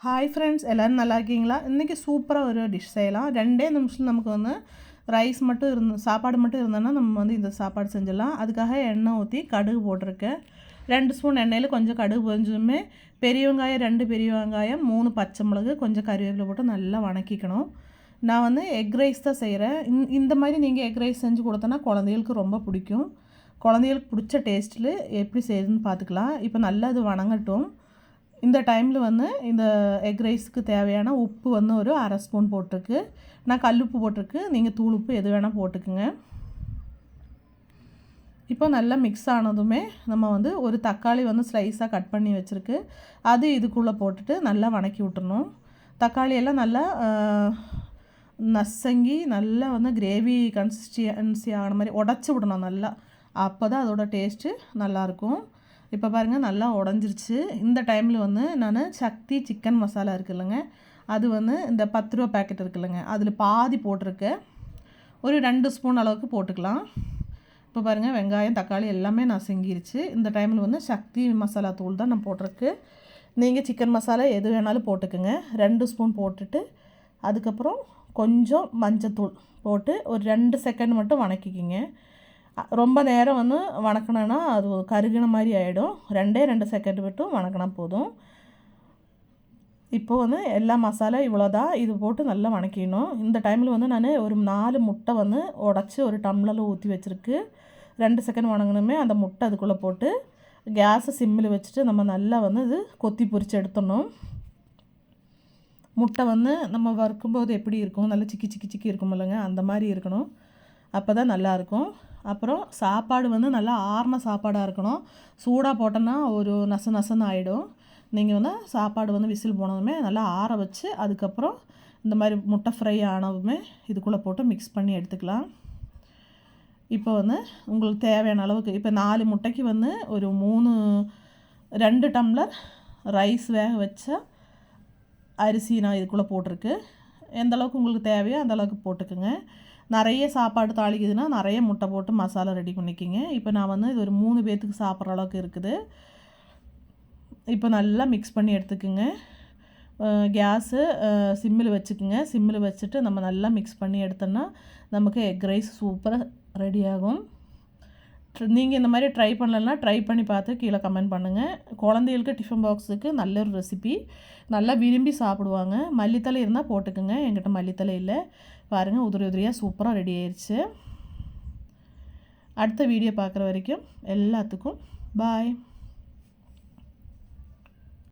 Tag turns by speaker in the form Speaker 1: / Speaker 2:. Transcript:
Speaker 1: Hi friends, எல்லோரும் நல்லா இருக்கீங்களா? இன்றைக்கி சூப்பராக ஒரு டிஷ் செய்யலாம். 2 நிமிஷம் நமக்கு ரைஸ் மட்டும் சாப்பாடு மட்டும் இருந்தோன்னா நம்ம இந்த சாப்பாடு செஞ்சிடலாம். அதுக்காக எண்ணெய் ஊற்றி கடுகு போட்டிருக்கேன். 2 ஸ்பூன் எண்ணெயில் கொஞ்சம் கடுகு பொரிஞ்சதுமே பெரிய வெங்காயம் 2 பெரிய வெங்காயம் 3 பச்சை மிளகு கொஞ்சம் கறிவேப்பிலை போட்டு நல்லா வணக்கிக்கணும். நான் எக் ரைஸ் தான் செய்கிறேன். இந்த மாதிரி நீங்கள் எக் ரைஸ் செஞ்சு கொடுத்தோன்னா குழந்தைகளுக்கு ரொம்ப பிடிக்கும். குழந்தைகளுக்கு பிடிச்ச டேஸ்ட்டில் எப்படி செய்யுதுன்னு பார்த்துக்கலாம். இப்போ நல்லா அது வணங்கட்டும். இந்த டைமில் இந்த எக் ரைஸுக்கு தேவையான உப்பு ஒரு அரை ஸ்பூன் போட்டிருக்கு. நான் கல்லுப்பு போட்டிருக்கு, நீங்கள் தூள் உப்பு எது வேணால் போட்டுக்குங்க. இப்போ நல்லா மிக்ஸ் ஆனதுமே நம்ம ஒரு தக்காளி ஸ்லைஸாக கட் பண்ணி வச்சுருக்கு, அது இதுக்குள்ளே போட்டுட்டு நல்லா வணக்கி விட்டுறணும். தக்காளியெல்லாம் நல்லா நசங்கி நல்லா கிரேவி கன்சிஸ்டன்சி ஆன மாதிரி உடச்சி விடணும் நல்லா. அப்போ தான் அதோட டேஸ்ட்டு நல்லாயிருக்கும். இப்போ பாருங்கள் நல்லா உடஞ்சிருச்சு. இந்த டைமில் நான் சக்தி சிக்கன் மசாலா இருக்குல்லங்க, அது இந்த 10 ரூபா பேக்கெட் இருக்குல்லங்க, அதில் பாதி போட்டிருக்கேன். ஒரு 2 ஸ்பூன் அளவுக்கு போட்டுக்கலாம். இப்போ பாருங்கள் வெங்காயம் தக்காளி எல்லாமே நான் செஞ்சிருச்சு. இந்த டைமில் சக்தி மசாலா தூள் தான் நான் போட்டிருக்கு. நீங்கள் சிக்கன் மசாலா எது வேணாலும் போட்டுக்குங்க. 2 ஸ்பூன் போட்டுட்டு அதுக்கப்புறம் கொஞ்சம் மஞ்சத்தூள் போட்டு ஒரு 2 செகண்ட் மட்டும் வணக்கிக்கிங்க. ரொம்ப நேரம் வணக்கினோன்னா அது கருகின மாதிரி ஆகிடும். 2 செகண்ட் மட்டும் வணக்கினா போதும். இப்போது எல்லா மசாலா இவ்வளோ தான், இது போட்டு நல்லா வணக்கிடணும். இந்த டைமில் நான் ஒரு 4 முட்டை உடச்சி ஒரு டம்ளரில் ஊற்றி வச்சுருக்கு. 2 செகண்ட் வணங்கணுமே அந்த முட்டை அதுக்குள்ளே போட்டு கேஸை சிம்மில் வச்சுட்டு நம்ம நல்லா இது கொத்தி பொரித்து எடுத்துடணும். முட்டை நம்ம வறுக்கும்போது எப்படி இருக்கும், நல்லா சிக்கி சிக்கி சிக்கி இருக்கும் இல்லைங்க, அந்த மாதிரி இருக்கணும். அப்போ தான் நல்லாயிருக்கும். அப்புறம் சாப்பாடு நல்லா ஆறின சாப்பாடாக இருக்கணும். சூடாக போட்டோன்னா ஒரு நசன்னு ஆகிடும். நீங்கள் சாப்பாடு விசில் போனதுமே நல்லா ஆற வச்சு அதுக்கப்புறம் இந்த மாதிரி முட்டை ஃப்ரை ஆனதுமே இதுக்குள்ளே போட்டு மிக்ஸ் பண்ணி எடுத்துக்கலாம். இப்போ உங்களுக்கு தேவையான அளவுக்கு இப்போ 4 முட்டைக்கு ஒரு 2 டம்ளர் ரைஸ் வேக வச்ச அரிசி நான் இதுக்குள்ளே போட்டிருக்கு. எந்த அளவுக்கு உங்களுக்கு தேவையோ அந்த அளவுக்கு போட்டுக்குங்க. நிறைய சாப்பாடு தாளிக்குதுன்னா நிறைய முட்டை போட்டு மசாலா ரெடி பண்ணிக்கிங்க. இப்போ நான் இது ஒரு 3 பேர்த்துக்கு சாப்பிட்ற அளவுக்கு இருக்குது. இப்போ நல்லா மிக்ஸ் பண்ணி எடுத்துக்குங்க. கேஸு சிம்மில் வச்சுக்குங்க. சிம்மில் வச்சுட்டு நம்ம நல்லா மிக்ஸ் பண்ணி எடுத்தோன்னா நமக்கு எக் ரைஸ் சூப்பராக ரெடி ஆகும். நீங்கள் இந்த மாதிரி ட்ரை பண்ணலன்னா ட்ரை பண்ணி பார்த்து கீழே கமெண்ட் பண்ணுங்கள். குழந்தைகளுக்கு டிஃபன் பாக்ஸுக்கு நல்ல ஒரு ரெசிபி, நல்லா விரும்பி சாப்பிடுவாங்க. மல்லித்தலை இருந்தால் போட்டுக்குங்க, என்கிட்ட மல்லித்தலை இல்லை. பாருங்கள் உதிரி உதிரியாக சூப்பராக ரெடி ஆயிடுச்சு. அடுத்த வீடியோ பார்க்குற வரைக்கும் எல்லாத்துக்கும் பாய்.